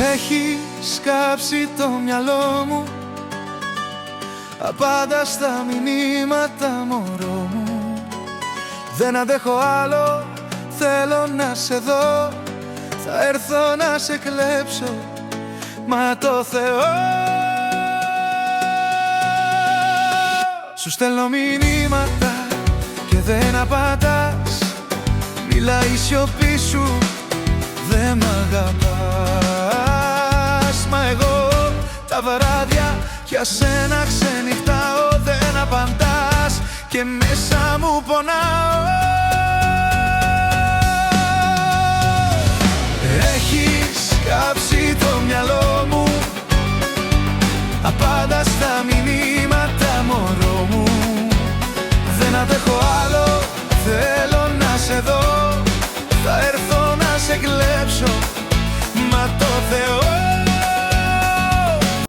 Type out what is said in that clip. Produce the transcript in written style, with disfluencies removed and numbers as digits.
Έχεις κάψει το μυαλό μου απάντα στα μηνύματα, μωρό μου. Δεν αντέχω άλλο, θέλω να σε δω. Θα έρθω να σε κλέψω, μα το Θεό. Σου στέλνω μηνύματα και δεν απαντάς. Μιλάει η σιωπή σου, δεν μ' αγαπάς. Μα εγώ τα βράδια για σένα ξενυχτάω. Δεν απαντάς και μέσα μου πονάω. Έχεις κάψει το μυαλό μου απάντα στα μηνύματα, μωρό μου. Δεν αντέχω άλλο, θέλω να σε δω. Θα έρθω να σε κλέψω,